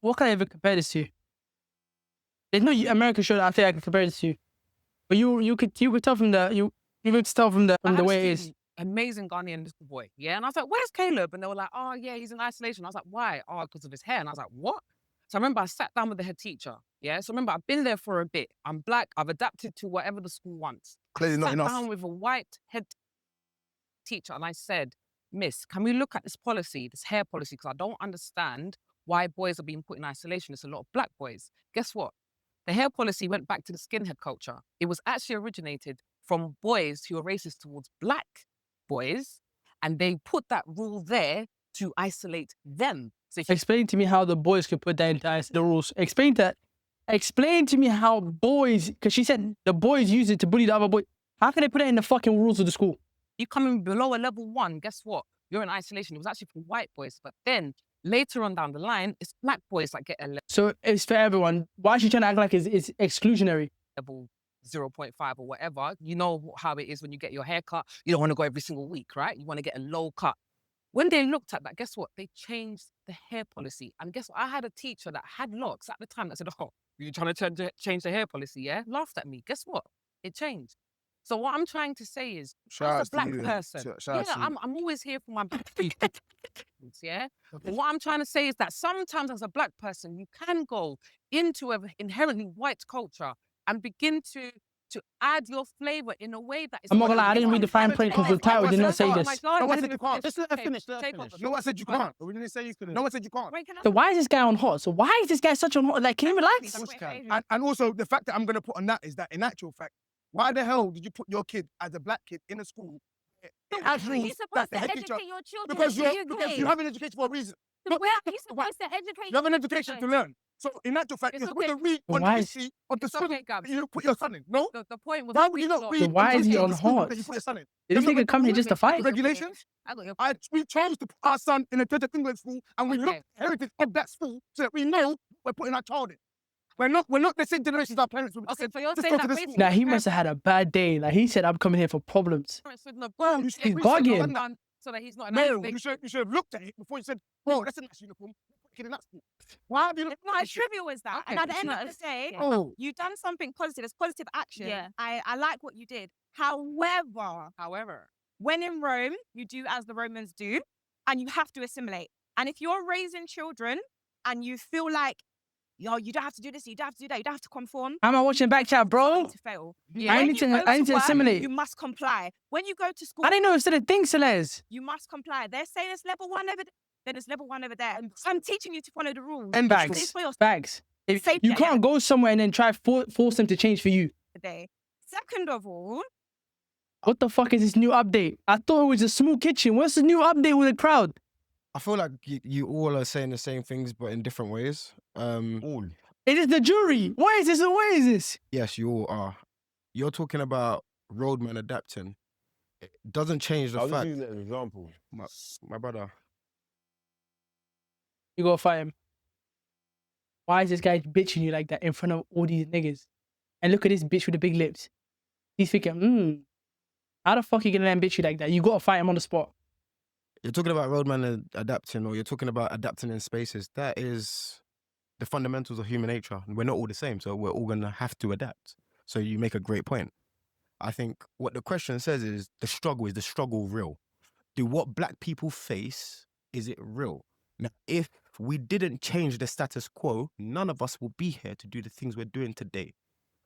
what can I even compare this to? There's no American show that I think I can compare this to. But you could tell from the could tell from the way it is. Amazing Ghanaian little boy, yeah. And I was like, "Where's Caleb?" And they were like, "Oh yeah, he's in isolation." I was like, "Why?" "Oh, because of his hair." And I was like, "What?" So I remember I sat down with the head teacher, yeah. So I remember I've been there for a bit. I'm black. I've adapted to whatever the school wants. Clearly not Sat enough. down with a white head teacher and I said, "Miss, can we look at this policy, this hair policy? Because I don't understand why boys are being put in isolation. It's a lot of black boys." Guess what? The hair policy went back to the skinhead culture. It was actually originated from boys who are racist towards black boys, and they put that rule there to isolate them. So if you Explain to me how the boys could put that into the rules. Explain that. Explain to me how boys, because she said the boys use it to bully the other boy. How can they put it in the fucking rules of the school? you come in below a level 1, guess what? You're in isolation. It was actually for white boys, but then later on down the line, it's black boys that get a So it's for everyone. Why is she trying to act like it's exclusionary? level 0.5 or whatever. You know how it is when you get your hair cut. You don't want to go every single week, right? You want to get a low cut. When they looked at that, guess what? They changed the hair policy. And guess what? I had a teacher that had locks at the time that said, "Oh, you're trying to change the hair policy, yeah?" Laughed at me. Guess what? It changed. So what I'm trying to say is, as a black person, I'm always here for my black people, yeah? But what I'm trying to say is that sometimes as a black person, you can go into an inherently white culture and begin to add your flavor in a way that is... I'm not gonna lie, I didn't read the fine print because the title did not say this. No one said you can't. Just let her finish. No one said you can't. We didn't say you couldn't. No one said you can't. So why is this guy on hot? So why is this guy such on hot? Like, can you relax? And also, the fact that I'm going to put on that is that in actual fact, why the hell did you put your kid as a black kid in a school? You're supposed to educate your children. Because you have an education for a reason. Where are you supposed to educate? You have an education to learn. So in actual fact, you're supposed to read on the history of the school you put your son in. No? The point was... Why would you not read? So why is he on hot? You put your son in? Did this nigga come here just to fight? Regulations? We chose to put our son in a Church of England school and we look at the heritage of that school so that we know we're putting our child in. We're not the same generation as our parents. Okay, so you're saying that basically... Nah, he must have had a bad day. Like, he said, I'm coming here for problems. He's bargaining. So that he's not... No, you should have looked at it before you said, "Bro, that's a nice uniform. Put it in that school." Why have you looked? It's not as trivial as that. Okay. And at the end of the day, you've done something positive. It's positive action. Yeah. I like what you did. However, when in Rome, you do as the Romans do, and you have to assimilate. And if you're raising children and you feel like, yo, you don't have to do this, you don't have to do that, you don't have to conform. Am I watching back chat, bro? To fail. Yeah. I need to assimilate. You must comply. When you go to school, I didn't know it said a thing, Celeste. you must comply. They're saying it's level 1 over there, then it's level 1 over there. I'm teaching you to follow the rules. And bags. Bags. If Safety. you can't go somewhere and then try force them to change for you. Today. Second of all, What the fuck is this new update? I thought it was a small kitchen. What's the new update with the crowd? I feel like you all are saying the same things, but in different ways. All. It is the jury. What is this? What is this? Yes, you all are. You're talking about roadman adapting. It doesn't change the I'll just fact. use an example. My brother. You gotta fight him. Why is this guy bitching you like that in front of all these niggas? And look at this bitch with the big lips. He's thinking, how the fuck you gonna let him bitch you like that? You gotta fight him on the spot. You're talking about roadman adapting, or you're talking about adapting in spaces. That is the fundamentals of human nature. We're not all the same, so we're all gonna have to adapt. So you make a great point. I think what the question says is the struggle real? Do what black people face, is it real? Now, if we didn't change the status quo, none of us will be here to do the things we're doing today.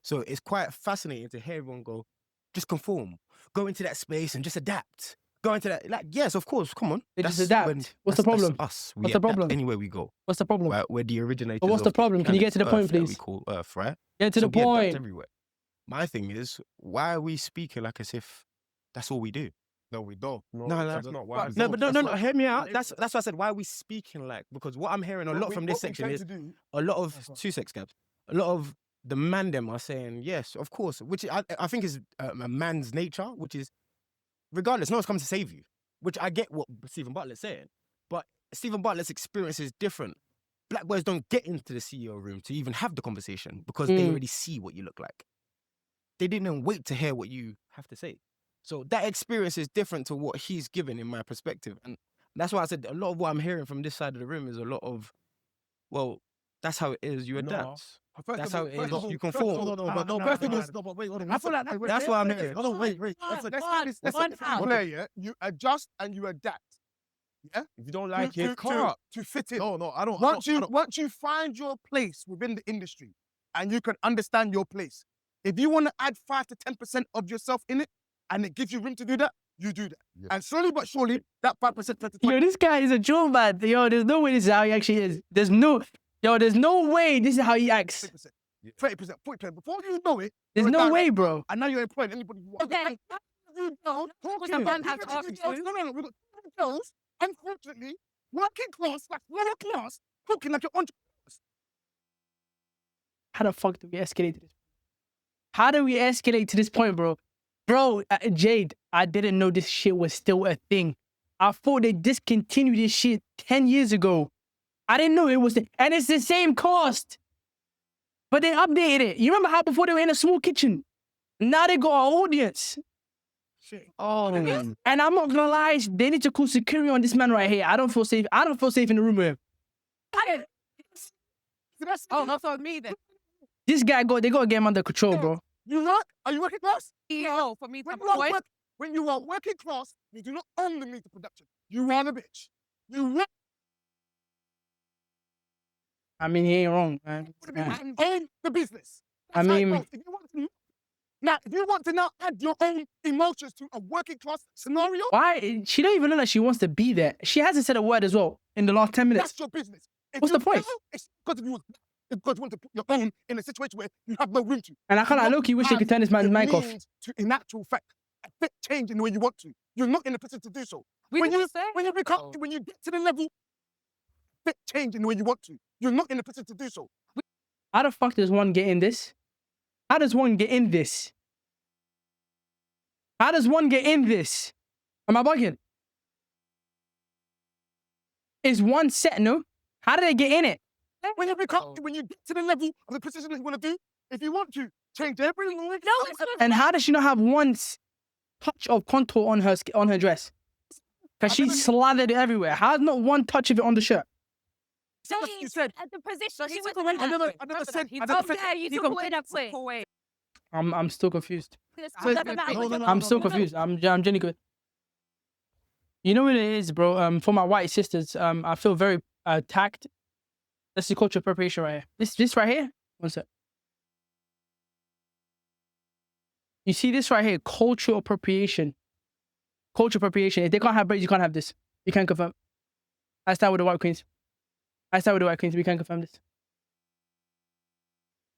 So it's quite fascinating to hear everyone go, just conform, go into that space and just adapt. Go into that, like, yes, of course, come on. They just adapt. What's the problem? That's us. What's the problem? Anywhere we go. What's the problem? We're the originators. But what's the problem? Can you get to the point, please? We call Earth, right? Get to So the we adapt point. everywhere. My thing is, why are we speaking like as if that's all we do? No, we don't. No, that's not why. No, but no, hear me out. That's why I said, why are we speaking like? Because what I'm hearing a lot from this section is a lot of 2 sex gaps. A lot of the man them are saying yes, of course, which I think is a man's nature, which is regardless, no one's come to save you. Which I get what Stephen Bartlett's saying, but Stephen Bartlett's experience is different. Black boys don't get into the CEO room to even have the conversation because they already see what you look like. They didn't even wait to hear what you have to say. So that experience is different to what he's given in my perspective. And that's why I said a lot of what I'm hearing from this side of the room is a lot of, well, That's how it is. You No. adapt. First That's of how all- it first is. of all- You first of conform. all- No, no, but no, first of all- no, but wait, hold on. I feel like That's what I'm here. No, wait. let's play, yeah. You adjust and you adapt. Yeah. If you don't like it, to fit in. No, I don't. Once you find your place within the industry and you can understand your place, if you want to add 5 to 10% of yourself in it and it gives you room to do that, you do that. Yeah. And slowly but surely, that 5% to 20%. Yo, this guy is a troll, man. Yo, there's no way this is how he actually is. There's no way this is how he acts. 30%, 40%. Before you know it, There's you're a no director, way, bro. And now you're employing anybody you want. Okay. You don't talk Because to the them. man has asked you. No. We've got two girls, unfortunately, working class, like lower class, talking like you're entrepreneurs. How the fuck do we escalate to this? How do we escalate to this point, bro? Bro, Jade, I didn't know this shit was still a thing. I thought they discontinued this shit 10 years ago. I didn't know it was, and it's the same cost. But they updated it. You remember how before they were in a small kitchen? Now they got an audience. Shit. Oh, And I'm not gonna lie, they need to call security on this man right here. I don't feel safe. I don't feel safe in the room with him. Oh, that's on me then. This guy they gotta get him under control, bro. You not? Are you working class? CEO for me to When avoid. when you are working class, you do not own the meat of production. You are the bitch. You run I mean, he ain't wrong, man. the business and own the business. I That's how it mean- goes. If you want to now add your own emotions to a working class scenario, Why? She don't even know that she wants to be there. She hasn't said a word as well in the last 10 minutes. that's your business. If What's you the point? fail, it's because you want to put your own in a situation where you have no room to. And I low-key wish they could turn this man's The mic off. means to, in actual fact, affect change in the way you want to. You're not in a position to do so. We when didn't you say. when you become Oh. when you get to the level, affect change in the way you want to. You're not in a position to do so. How the fuck does one get in this? How does one get in this? How does one get in this? Am I bugging? Is one set, no? How do they get in it? When you become Oh. when you get to the level of the position that you want to do, if you want to change everything, No, it's not. And how does she not have one touch of contour on her dress? Because she slathered it everywhere. How's not one touch of it on the shirt? Like you said, At the position, she was I never said. He I never told said. there, you He took away that point. away. I'm still confused. So- Doesn't matter. no, I'm so confused. I'm genuinely good. You know what it is, bro? For my white sisters, I feel very attacked. That's the cultural appropriation right here. This right here? One sec. You see this right here? Cultural appropriation. Cultural appropriation. If they can't have braids, you can't have this. You can't confirm. I start with the white queens. We can't confirm this.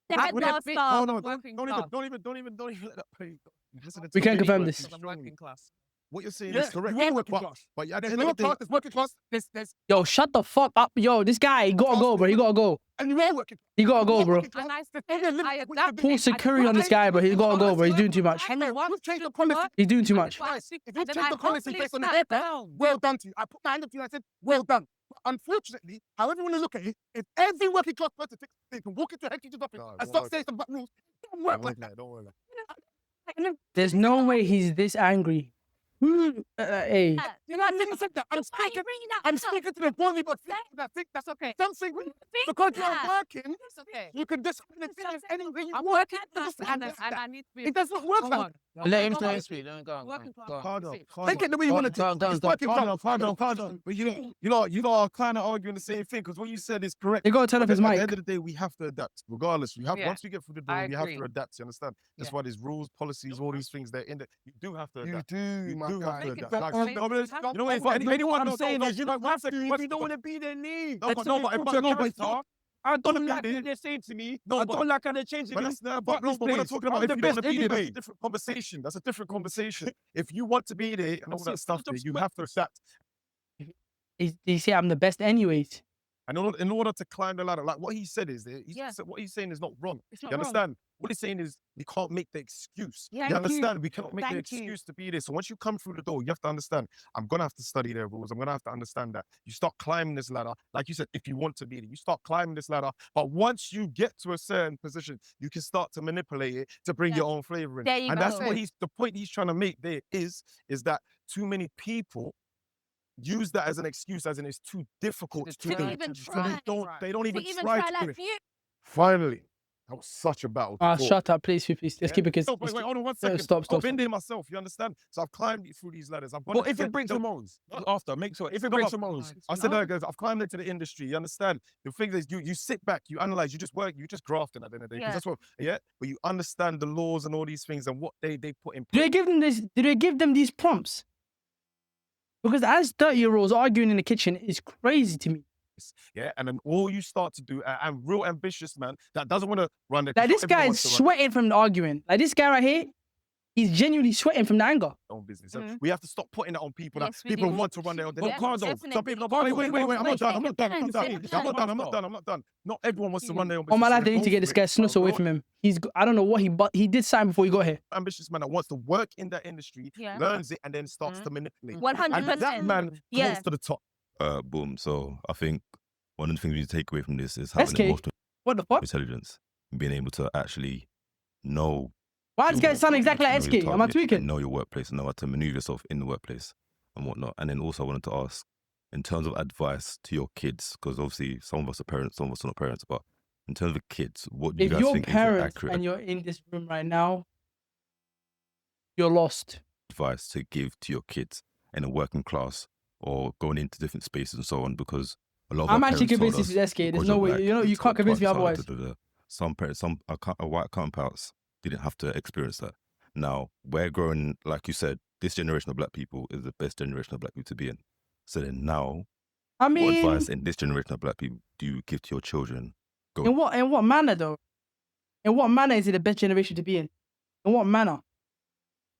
The Ah, red with that last bit- star. no, Working don't class. even let that play. Listen to We can't me. confirm this. Because I'm working class. What you're saying Yeah, is correct. you are working but, class. but at the There's end of lower the day, class, there's working class, there's Yo, shut the fuck up. Yo, this guy, he gotta go, bro. He gotta go. and you are working. He gotta go, bro. And I said, I I adapt. Pull security on this guy, bro. He gotta go, bro. He's doing too much. And then You've changed the policy. He's doing too much. If you take the policy based on the haircut, well done to you. I put my hand up to you and I said, well done. But unfortunately, however you want to look at it, if every working class person thinks they can walk into a head teacher's office No, it and won't start work. saying some bad rules, it don't work like that. don't worry. There's no way he's this angry. Hey, You know, I never said that. I'm speaking to the boy, but that think That's okay. something Think because that. you're working, It's okay. you can just any way you I'm want. working class and I need to be. It does not work Come like on. that. Let him Come on. speak. Let him go on. Working class. Go on. Calm down, See, calm Take it the way you want to do it. It's working class. Calm down. But you know, are kind of arguing the same thing because what you said is correct. they gotta turn But off his at the mic. end of the day, we have to adapt, regardless. We have Yeah. once we get through the door, I we have agree. to adapt. You understand? That's Yeah. why there's rules, policies, all these things. They're in there. You do have to adapt. do, You my do have guy. to Make it adapt. better. Like, Make it you know what? better. Anyone I'm No, saying no, is, you know, one second. If you don't want to be their knee, no, but I don't like what they're saying to me. I don't like how they're changing. But we're not talking about if you don't want to be there. That's a different conversation. That's a different conversation. If you want to be there and all that stuff, there, you have to adapt. He say I'm the best anyways. And in order to climb the ladder, like what he said is, Yeah. what he's saying is not wrong. It's not You wrong. understand? What he's saying is we can't make the excuse. Yeah, You thank you. understand? We cannot make the Thank you. excuse to be there. So once you come through the door, you have to understand, I'm going to have to study their rules. I'm going to have to understand that. You start climbing this ladder. Like you said, if you want to be there, you start climbing this ladder. But once you get to a certain position, you can start to manipulate it to bring your own flavor in. There you And that's go. what the point he's trying to make there is that too many people use that as an excuse, as in it's too difficult to To do. even So try. they don't even To even try try to do like it. you. Finally, that was such a battle. to talk. Shut up, please. Let's Yeah? keep it. No, wait, hold on 1 second. Stop. I've been there myself, you understand? So I've climbed through these ladders. But if it breaks your bones, after, make sure. If it breaks your bones, I said, guys, I've climbed into the industry, you understand? The thing is, you sit back, you analyze, you just work, you just grafting at the end of the day. 'Cause Yeah. that's what, but you understand the laws and all these things and what they put in Do place. they give them this? Do they give them these prompts? Because as 30-year-olds arguing in the kitchen is crazy to me. Yeah, and then all you start to do, and real ambitious man that doesn't want to run their Like this guy is sweating from the arguing. Like this guy right here, he's genuinely sweating from the anger. own business. So we have to stop putting that on people. Yes, that we people do. want to run their own. Yeah, Some definitely. people. Wait. I'm not done. I'm not done. I'm not done. Not everyone wants to run their own business. On my life, so they need to get this guy snuss away from him. I don't know what but he did something before he got here. Ambitious man that wants to work in that industry, Yeah. learns it, and then starts to manipulate. 100%. And that man Yeah. goes to the top. Boom. So I think one of the things we need to take away from this is SK. having emotional What the fuck? intelligence and being able to actually know. Why does this guy sound exactly like know your SK? Am I target, tweaking? know your workplace, know how to maneuver yourself in the workplace and whatnot. And then also I wanted to ask, in terms of advice to your kids, because obviously some of us are parents, some of us are not parents, but in terms of kids, what do you If guys you're think is parents accurate and you're in this room right now, you're lost. advice to give to your kids in a working class or going into different spaces and so on? Because a lot of I'm our actually parents told convinced this us, is SK. There's because no you're way. black, You it's can't convince me twice harder, otherwise. Some parents, white counterparts didn't have to experience that. Now, we're growing, like you said, this generation of black people is the best generation of black people to be in. So then now, I what mean, advice in this generation of black people do you give to your children? in what manner though? In what manner is it the best generation to be in? In what manner?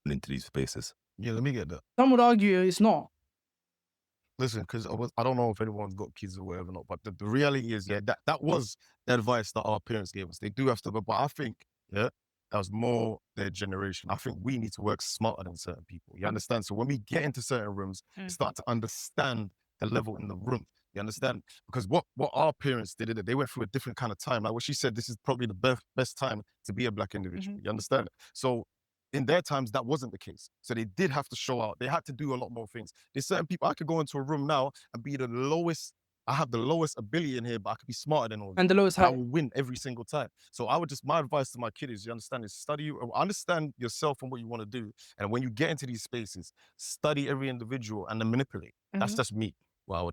Into these spaces? Yeah, let me get that. Some would argue it's not. Listen, because I don't know if anyone's got kids or whatever, not, but the reality is, that was the advice that our parents gave us. They do have to, but I think, that was more their generation. I think we need to work smarter than certain people. You understand? So when we get into certain rooms, we start to understand the level in the room. You understand? Because what our parents did, they went through a different kind of time. Like what she said, this is probably the best time to be a black individual. You understand? So in their times, that wasn't the case. So they did have to show out. They had to do a lot more things. There's certain people, I could go into a room now and be the lowest. I have the lowest ability in here, but I could be smarter than all of them. And the lowest I height. will win every single time. So my advice to my kid is, you understand, is understand yourself and what you want to do. And when you get into these spaces, study every individual and then manipulate. That's just me. Well,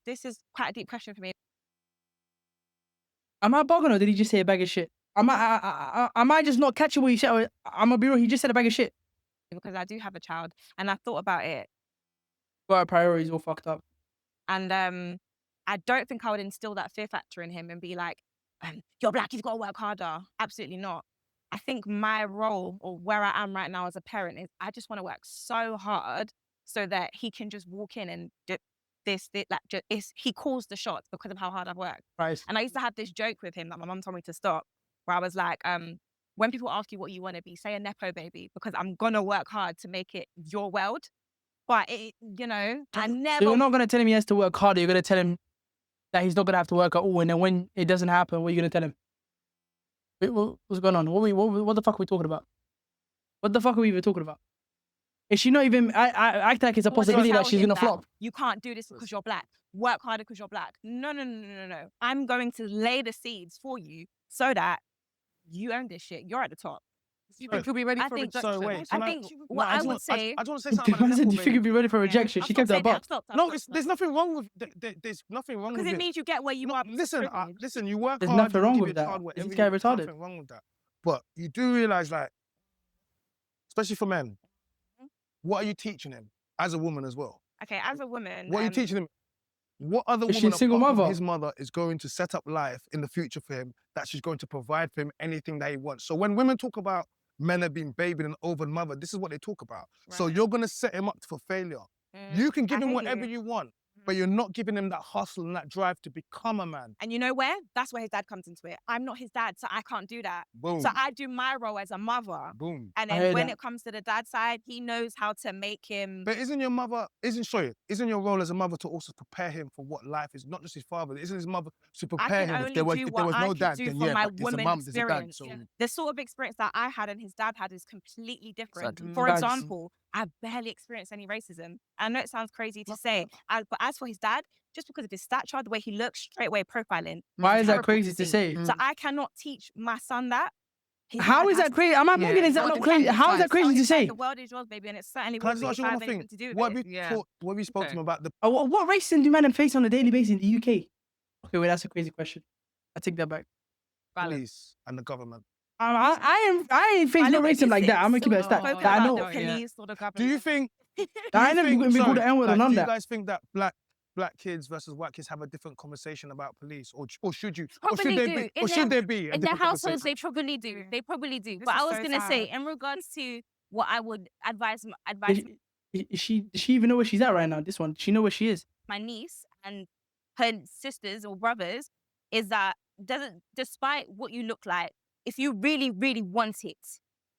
This is quite a deep question for me. Am I bugging or did he just say a bag of shit? Am I just not catching what he said? Or I'm gonna be real, he just said a bag of shit. Because I do have a child and I thought about it. But our priorities all fucked up. And I don't think I would instill that fear factor in him and be like, you're black, you've got to work harder. Absolutely not. I think my role or where I am right now as a parent is I just want to work so hard so that he can just walk in and he calls the shots because of how hard I've worked. Right. And I used to have this joke with him that my mum told me to stop, where I was like, when people ask you what you want to be, say a Nepo baby, because I'm going to work hard to make it your world. But, I never... So you're not going to tell him he has to work harder. You're going to tell him that he's not going to have to work at all. And then when it doesn't happen, what are you going to tell him? Wait, what's going on? What the fuck are we talking about? What the fuck are we even talking about? Is she not even... I act like it's a possibility that she's going to flop. You can't do this because you're black. Work harder because you're black. No. I'm going to lay the seeds for you so that you own this shit. You're at the top. You think you'll be ready for rejection? I think what I would say... I just want to say something about Do Nepo you think you'll be ready for rejection? She kept that butt. No, there's nothing wrong with there's nothing wrong with it. Because it means you get where you are. Listen, you work There's hard. nothing you wrong give with your that. child Is whatever this guy you want, retarded? Nothing wrong with that. But you do realize, like, especially for men, what are you teaching him as a woman as well? Okay, as a woman... What are you teaching him? What other Is she woman a single apart from mother? his mother is going to set up life in the future for him that she's going to provide for him anything that he wants? So when women talk about men are being babied and overmothered, this is what they talk about. Right. So you're going to set him up for failure. You can give him whatever you want, but you're not giving him that hustle and that drive to become a man. And you know where? That's where his dad comes into it. I'm not his dad, so I can't do that. Boom. So I do my role as a mother. Boom. And I then hear when that. it comes to the dad side, he knows how to make him... But isn't your role as a mother to also prepare him for what life is? Not just his father. Isn't his mother to prepare him? If there was no dad, then for yeah, my but there's a woman mum, there's a dad. experience. So The sort of experience that I had and his dad had is completely different. Exactly. For That's- example, I barely experienced any racism. I know it sounds crazy to say, but as for his dad, just because of his stature, the way he looks, straight away profiling. Why is that terrible crazy to see. say? So I cannot teach my son that. His How dad is has that to- crazy? Am I thinking is that Tell not his crazy? dad How is that tell crazy to his dad say? The world is yours, baby, and it certainly Can I will just be. ask you If I one have thing? anything to do with What it. have we Yeah. taught, what we spoke to Okay. him about the What racism do men face on a daily basis in the UK? Okay, wait, that's a crazy question. I take that back. Balance. police and the government? I ain't face My no little racism like that. I'm gonna keep it a so stack. spoken I about know. the Oh, yeah. police or the government. Do you think? I ain't never been called the N-word or none of do you that. guys think that black kids versus white kids have a different conversation about police, or should you? Or Probably should there do. be? In Or their- should there be a In their different households, conversation? they probably do. They probably do. This But is I was so gonna say, sad. in regards to what I would advise Does she even know where she's at right now? This one, does she know where she is? my niece and her sisters or brothers, is that despite what you look like, if you really, really want it,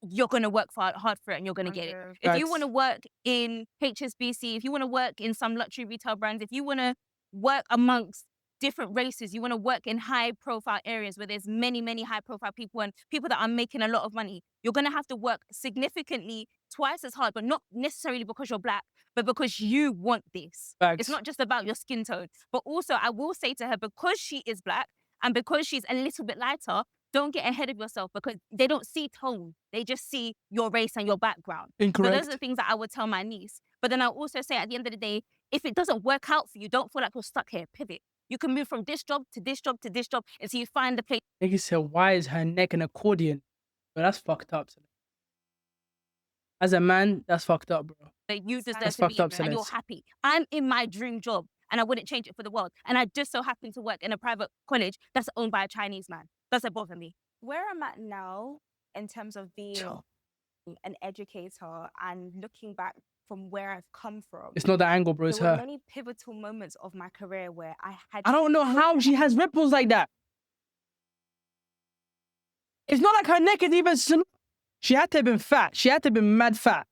you're gonna work hard for it and you're gonna get it. Okay. If you Facts. want to work in HSBC, if you want to work in some luxury retail brands, if you want to work amongst different races, you want to work in high profile areas where there's many, many high profile people and people that are making a lot of money, you're going to have to work significantly twice as hard, but not necessarily because you're black, but because you want this. Facts. It's not just about your skin tone. But also, I will say to her, because she is black and because she's a little bit lighter, don't get ahead of yourself, because they don't see tone. They just see your race and your background. So Incorrect. those are the things that I would tell my niece. But then I'll also say, at the end of the day, if it doesn't work out for you, don't feel like you're stuck here. Pivot. You can move from this job to this job to this job until you find the place Nigga said, why is her neck an accordion? But that's fucked up. Son. As a man, that's fucked up, bro. that you deserve That's to be fucked up, in and you're Celeste. happy. I'm in my dream job and I wouldn't change it for the world. And I just so happen to work in a private college that's owned by a Chinese man. Doesn't bother me. Where I'm at now, in terms of being an educator and looking back from where I've come from, It's not the angle, bro. It's there were her. many pivotal moments of my career where I had. I don't know how she has ripples like that. It's not like her neck is even. She had to have been fat. She had to have been mad fat.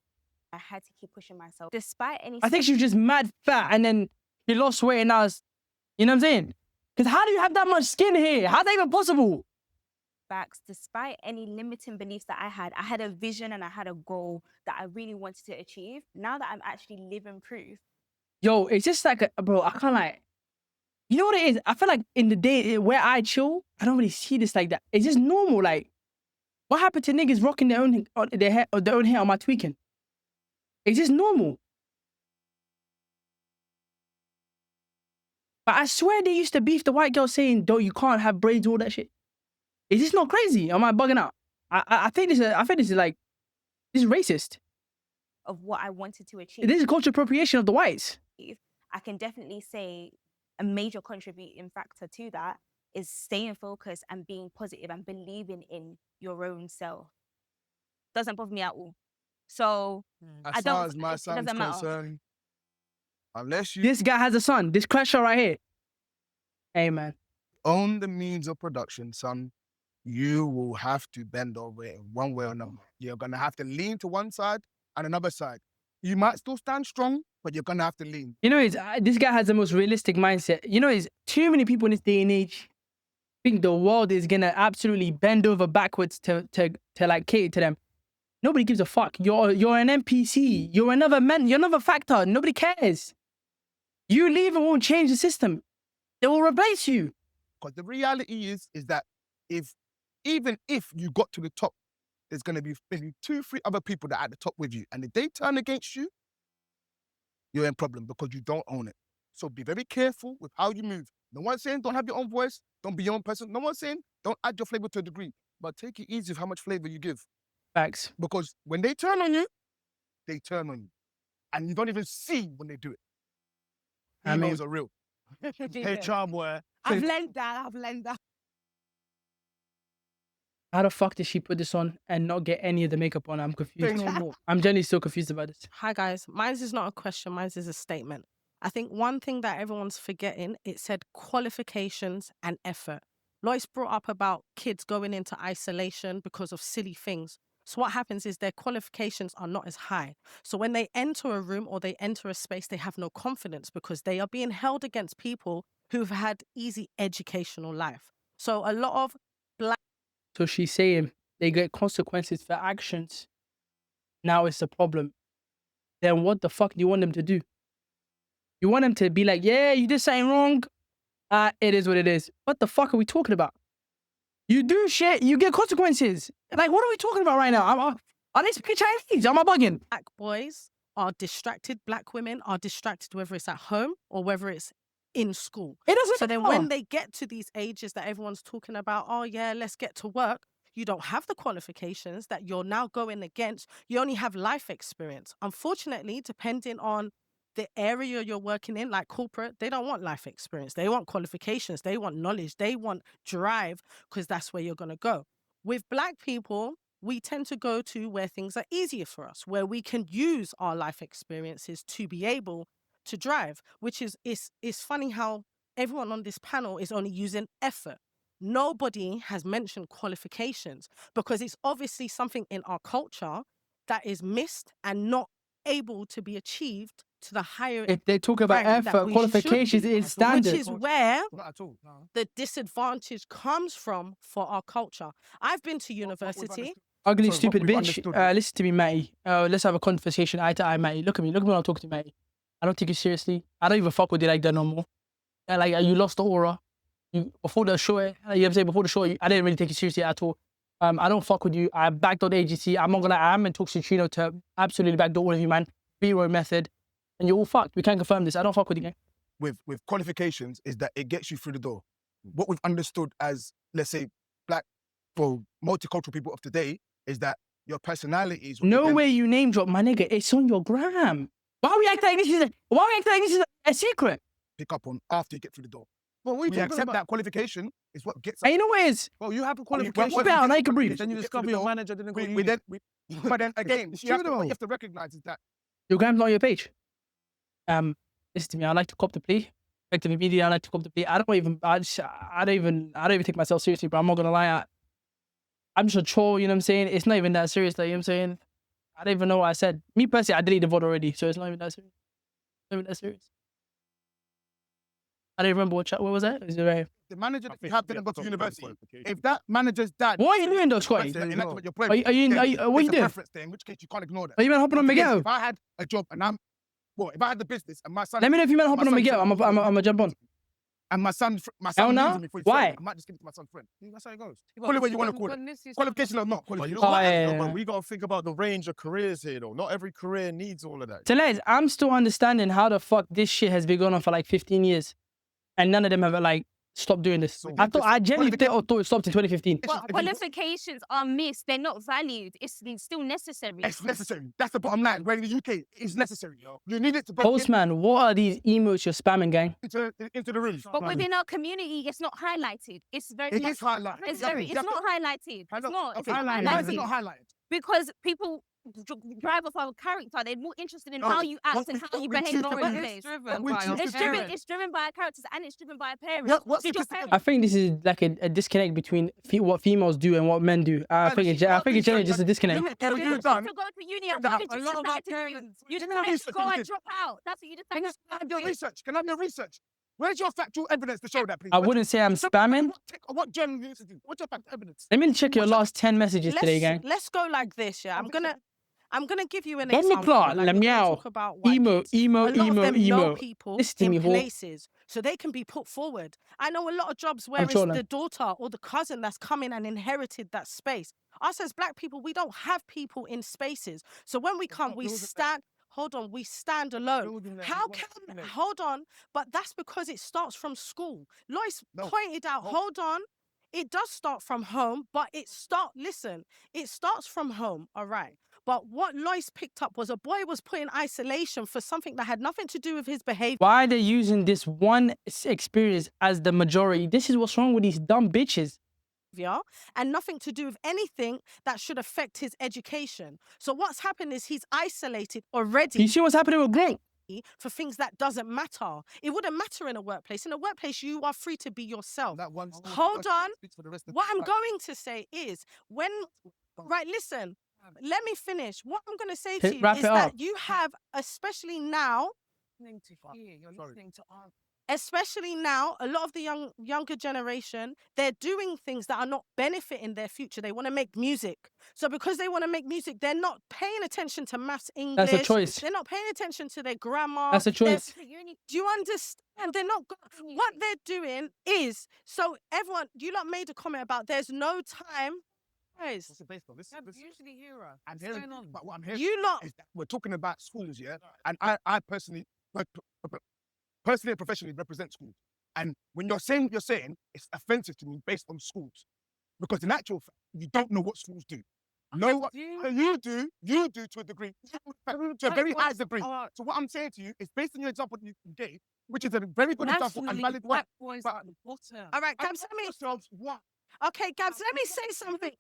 I had to keep pushing myself, despite any. I think she was just mad fat, and then she lost weight, and now it's, you know what I'm saying? Because how do you have that much skin here? How's that even possible? Backs, despite any limiting beliefs that I had a vision and I had a goal that I really wanted to achieve. Now that I'm actually living proof. Yo, it's just like, bro, I can't like, you know what it is? I feel like in the day where I chill, I don't really see this like that. It's just normal. Like, what happened to niggas rocking their own hair on my tweaking? It's just normal. But I swear they used to beef the white girl saying, "Don't, you can't have braids," all that shit. Is this not crazy? Am I bugging out? I think this is like, this is racist. Of what I wanted to achieve. This is cultural appropriation of the whites. I can definitely say a major contributing factor to that is staying focused and being positive and believing in your own self. Doesn't bother me at all. So As far as my son's doesn't matter. concerned, unless you This guy has a son. This crasher right here. Hey, man. own the means of production, son, you will have to bend over it in one way or another. You're gonna have to lean to one side and another side. You might still stand strong, but you're gonna have to lean. You know, this guy has the most realistic mindset. You know, too many people in this day and age think the world is gonna absolutely bend over backwards to like cater to them. Nobody gives a fuck. You're an NPC. You're another man. You're another factor. Nobody cares. You leave and won't change the system. They will replace you. Because the reality is that even if you got to the top, there's gonna be maybe 2-3 other people that are at the top with you. And if they turn against you, you're in problem because you don't own it. So be very careful with how you move. No one's saying don't have your own voice, don't be your own person. No one's saying don't add your flavor to a degree, but take it easy with how much flavor you give. Facts. Because when they turn on you, they turn on you. And you don't even see when they do it. I mean- Emails are real. Hey, charm boy. I've learned that. How the fuck did she put this on and not get any of the makeup on? I'm confused. I'm genuinely still confused about this. Hi guys, mine is not a question, mine is a statement. I think one thing that everyone's forgetting, it said qualifications and effort. Lois brought up about kids going into isolation because of silly things. So what happens is their qualifications are not as high. So when they enter a room or they enter a space, they have no confidence because they are being held against people who've had easy educational life. So a lot of So she's saying they get consequences for actions. Now it's a problem. then what the fuck do you want them to do? You want them to be like, yeah, you did something wrong. It is what it is. What the fuck are we talking about? You do shit, you get consequences. Like, what are we talking about right now? Are they speaking Chinese? Am I bugging? Black boys are distracted. Black women are distracted, whether it's at home or whether it's in school. It doesn't So then matter. when they get to these ages that everyone's talking about, oh yeah, let's get to work, you don't have the qualifications that you're now going against. You only have life experience. Unfortunately, depending on the area you're working in, like corporate, they don't want life experience. They want qualifications. They want knowledge. They want drive, because that's where you're going to go. With Black people, we tend to go to where things are easier for us, where we can use our life experiences to be able to drive, which is funny how everyone on this panel is only using effort. Nobody has mentioned qualifications, because it's obviously something in our culture that is missed and not able to be achieved to the higher. If they talk about rank that effort, we qualifications should be, is standard. which is where Not at all. No. the disadvantage comes from for our culture. I've been to university. Ugly, Sorry, stupid what we've bitch. understood. Listen to me, Matty. Let's have a conversation eye to eye, Matty. Look at me when I'm talking to Matty. I don't take you seriously. I don't even fuck with you like that no more. Like, you lost the aura. Before the show, you know what I'm saying? Before the show, I didn't really take you seriously at all. I don't fuck with you. I backdoor the agency. I'm not gonna lie, I'm in talks with Trino to absolutely backdoor all of you, man. B-roy method. And you're all fucked. We can't confirm this. I don't fuck with you, gang. With qualifications is that it gets you through the door. What we've understood as, let's say, Black, for multicultural people of today, is that your personality is what No you way you name drop, my nigga. It's on your gram. Why are we acting like this is a secret? pick up on after you get through the door. Well, We accept that qualification is what gets And you know what it is? Well, you have a Well, qualification. Keep it out, now you can breathe. Then you discover your manager didn't go to we uni. then, but then again, It's you have true to, what though. you have to recognize is that Your gram's not on your page. Listen to me. I like to cop the plea. Effective media. I like to cop the plea. I don't even take myself seriously, bro. I'm not gonna lie. I'm just a troll. You know what I'm saying? It's not even that serious. Like, you know what I'm saying? I don't even know what I said. Me personally, I deleted the VOD already, so it's not even that serious. Not even that serious. I don't remember what was that? Is it right? the manager that you have didn't go to university. If that manager's dad, What are you doing though, Scotty? your Are you point, what are you it's a doing? preference there, in which case you can't ignore that. Are you man hopping on Because Miguel? If I had a job and if I had the business and my son, Let me know if you man hopping on son Miguel. said- I'm gonna jump on. and my son Hell no? leaves me for his Why? friend, I might just give it to my son's friend. That's how it goes. Yeah, Call it but what you wanna when- call it. when this is- Qualification or not But you qualification. know what? yeah. But we got to think about the range of careers here, though. Not every career needs all of that. So, Les, I'm still understanding how the fuck this shit has been going on for like 15 years, and none of them have like stopped doing this. So I genuinely thought it stopped in 2015. But qualifications are missed. They're not valued. It's still necessary. It's necessary. That's the bottom line. Where in the UK, it's necessary. You need it to break Postman, what are these emotes you're spamming, gang? into the room. But within our community, it's not highlighted. It's very. It is highlighted. It's very. It's not highlighted. It's not. It's not Why is it highlighted not highlighted? because people drive off our character. They're more interested in how you act and how you behave in the But workplace. It's driven we by choose your to It's do driven. parents. It's driven by our characters and it's driven by our parents. Yeah, what's It's your the- parents. I think this is like a disconnect between what females do and what men do. I think it's generally just a disconnect. What have you You done? to go to uni and That- you a just lot of our decide to do. parents- You Can I have decide to research go you and did? drop out. That's what you decide. Can I to have your do. research? Can I have your research? Where's your factual evidence to show that, please? I wouldn't say I'm spamming. What journal you listen to? What's your factual evidence? Let me check your last 10 messages today, gang. Let's go like this, yeah. I'm gonna give you an Let me example. plot, Like, let we're me gonna out. talk about white Emo, kids. emo, A lot of emo, them know emo. people Listen to me, in whore. places, so they can be put forward. I know a lot of jobs where I'm it's sure, the daughter or the cousin that's come in and inherited that space. Us as Black people, we don't have people in spaces. So when we come, we stand. Hold on, we stand alone. How can? Hold on, but that's because it starts from school. Lois pointed out. Hold on. It does start from home, but it starts from home, all right. But what Lois picked up was a boy was put in isolation for something that had nothing to do with his behavior. Why are they using this one experience as the majority? This is what's wrong with these dumb bitches. And nothing to do with anything that should affect his education. So what's happened is he's isolated already. You see what's happening with Greg? For things that doesn't matter. It wouldn't matter in a workplace. In a workplace, you are free to be yourself. Hold on. What I'm going to say is right, listen, let me finish. What I'm going to say to you Wrap is it that up. you have, especially now, You're listening to us. especially now, a lot of the younger generation, they're doing things that are not benefiting their future. They want to make music. So because they want to make music, they're not paying attention to maths, English. That's a choice. They're not paying attention to their grammar. That's a choice. Do you understand? They're not. What they're doing is, so everyone, you lot made a comment about there's no time. Guys, What's it based on? This, Usually hear her. I'm What's hearing, going on? but what I'm hearing you lot, is that we're talking about schools, yeah? And I personally, personally and professionally represent schools. And when you're saying what you're saying, it's offensive to me based on schools. Because in actual fact, you don't know what schools do. No, what you do to a degree, to a very high degree. So what I'm saying to you is based on your example you gave, which is a very good example and valid black boys but- at the bottom. all right, Gabs, okay, Gabs, let me say something.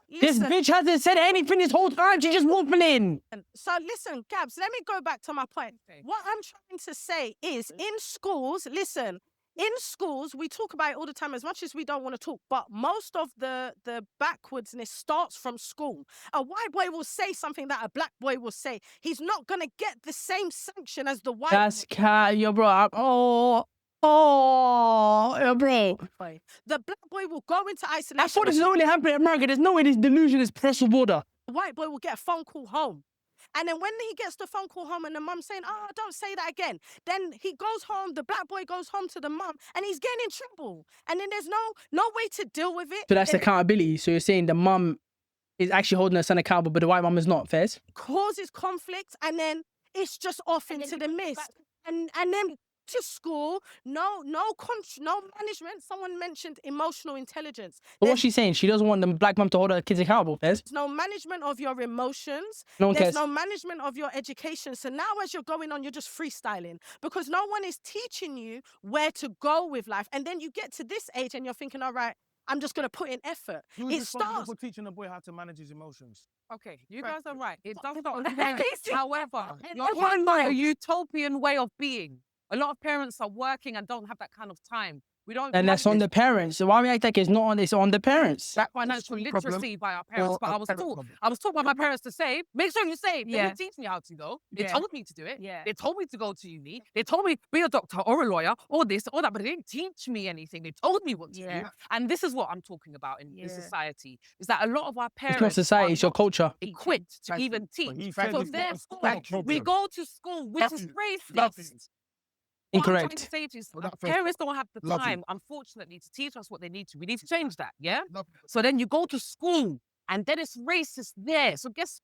This Listen, bitch hasn't said anything this whole time. She's just waffling. so listen, Gabs, let me go back to my point. Okay. What I'm trying to say is in schools, listen, in schools, we talk about it all the time as much as we don't want to talk, but most of the backwardsness starts from school. A white boy will say something that a black boy will say. He's not going to get the same sanction as the white That's cat, yo, bro. Yo, bro. boy. The black boy will go into isolation. I thought this is only happening in America. There's no way this delusion is cross border. The white boy will get a phone call home. And then when he gets the phone call home and the mum's saying, oh, don't say that again. Then he goes home, the black boy goes home to the mum and he's getting in trouble. And then there's no way to deal with it. So that's accountability. So you're saying the mum is actually holding her son accountable, but the white mum is not, Fairs? Causes conflict and then it's just off into the mist. And then to school, no management. Someone mentioned emotional intelligence. But what's she saying? She doesn't want the black mum to hold her kids accountable, Fairs? There's no management of your emotions. No one There's cares. no management of your education. So now as you're going on, you're just freestyling because no one is teaching you where to go with life. And then you get to this age and you're thinking, all right, I'm just going to put in effort. Who's It responsible starts. for teaching a boy how to manage his emotions? Okay, you guys are right. It does not. Amazing. However, you're a utopian way of being. A lot of parents are working and don't have that kind of time. We don't. And that's on the parents. So why we act like it's not on, it's on the parents? that financial literacy by our parents. But I was taught by my parents to save. Make sure you save. They didn't teach me how to though. They told me to do it. Yeah. They told me to go to uni. They told me be a doctor or a lawyer or this or that, but they didn't teach me anything. They told me what to do. And this is what I'm talking about in society. Is that a lot of our parents It's not society, it's your culture. equipped to even teach. But So therefore, we go to school, which is racist. What I'm trying Incorrect. to say to you is Well, that parents don't have the Lovely. time, unfortunately, to teach us what they need to. We need to change that, yeah? So then you go to school and then it's racist there. So guess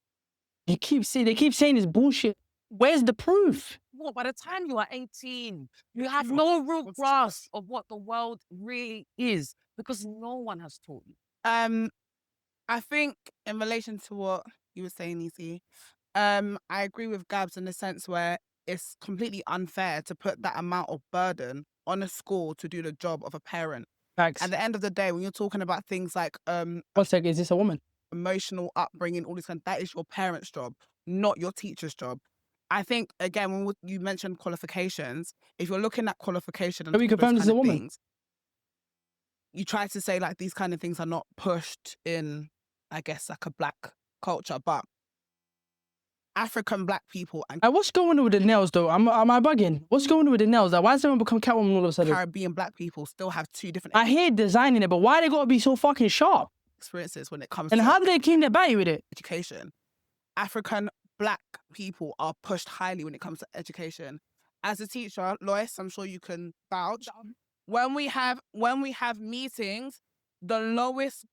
They keep saying it's bullshit. Where's the proof? what? By the time you are 18, you have no real grasp of what the world really is because no one has taught you. I think in relation to what you were saying, Nisi, I agree with Gabs in the sense where it's completely unfair to put that amount of burden on a school to do the job of a parent. Facts. At the end of the day, when you're talking about things like 1 second, is this a woman? emotional upbringing, all this kind, that is your parent's job, not your teacher's job. I think again, when you mentioned qualifications, if you're looking at qualification and Can we all those confirm this is kind a of woman? things, you try to say like these kind of things are not pushed in, I guess, like a black culture, but African black people and What's going on with the nails though? Am I bugging? What's going on with the nails? Like, why has everyone become Catwoman all of a sudden? Caribbean black people still have two different I hear designing it, but why they gotta be so fucking sharp? experiences when it comes And to how do they keep their body with it? education. African black people are pushed highly when it comes to education. As a teacher, Lois, I'm sure you can vouch. When we have meetings, the lowest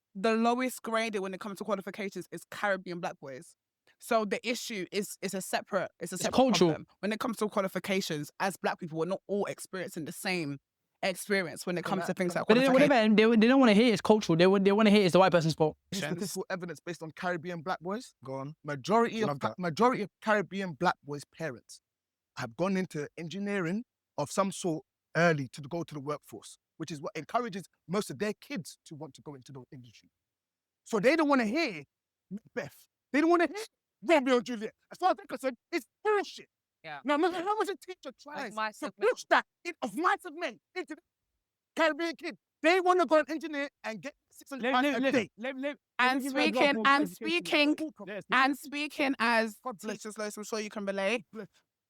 graded when it comes to qualifications is Caribbean black boys. So the issue is a separate cultural. problem. When it comes to qualifications, as black people, we're not all experiencing the same experience when it comes to things like But they qualifications. don't want to hear it's cultural. They want to hear it's the white person's fault. Statistical evidence based on Caribbean black boys. Go on. Majority of Caribbean black boys' parents have gone into engineering of some sort early to go to the workforce, which is what encourages most of their kids to want to go into the industry. So they don't want to hear Macbeth. They don't want to hear Romeo and Juliet. As far as they're concerned, it's bullshit. Yeah. No matter how much a teacher tries to push that of mice of men into the Caribbean kid, they want to go and engineer and get £600 a day. And speaking as let's just Lois, I'm sure you can relate.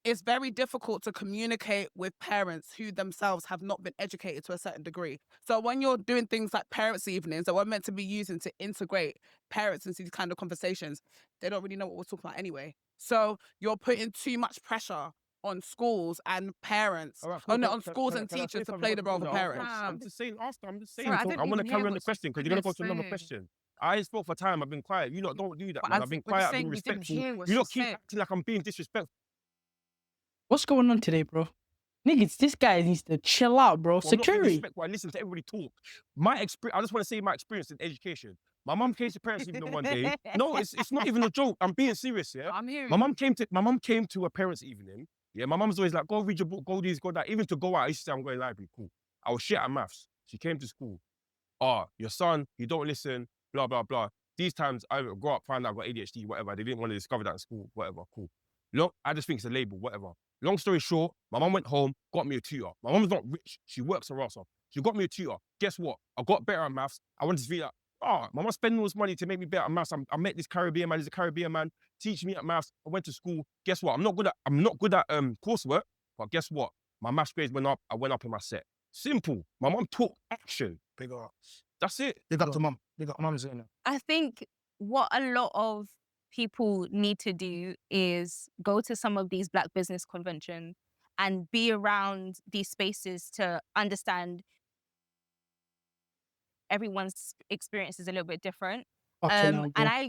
it's very difficult to communicate with parents who themselves have not been educated to a certain degree. So when you're doing things like parents' evenings that we're meant to be using to integrate parents into these kind of conversations, they don't really know what we're talking about anyway. So you're putting too much pressure on schools and parents, All right, cool. on schools and Can I say teachers to something? play the role of a No, parent. I'm just saying, I'm just saying. Sorry, I so didn't I want to even carry hear on the what question because you're going to go Stephen to another said. question. I spoke for time. I've been quiet. You lot don't do that, But man. I've been we're just quiet. I've been saying we didn't respectful. hear what You she lot keep said. acting like I'm being disrespectful. What's going on today, bro? Niggas, this guy needs to chill out, bro. Well, I'm not being Security. disrespectful. I listen to everybody talk. My experience. I just want to say my experience in education. My mum came to parents' evening one day. No, it's not even a joke. I'm being serious. Yeah. I'm hearing My mum came to a parents' evening. Yeah. My mum's always like, go read your book, go this, go that. Even to go out, I used to say I'm going to library. Cool. I was shit at maths. She came to school. Your son, you don't listen, blah, blah, blah. These times I grow up, find out I've got ADHD, whatever. They didn't want to discover that in school, whatever, cool. I just think it's a label, whatever. Long story short, my mum went home, got me a tutor. My mum's not rich, she works her ass off. She got me a tutor. Guess what? I got better at maths. I wanted to be like, my mum spending all this money to make me better at maths. I met this Caribbean man, he's a Caribbean man, teach me at maths. I went to school. Guess what? I'm not good at coursework, but guess what? My maths grades went up, I went up in my set. Simple. My mum took action. Big up. That's it. Big up to mum. Big up mum's saying that. I think what a lot of people need to do is go to some of these Black business conventions and be around these spaces to understand everyone's experience is a little bit different. Fucking hell, bro. And I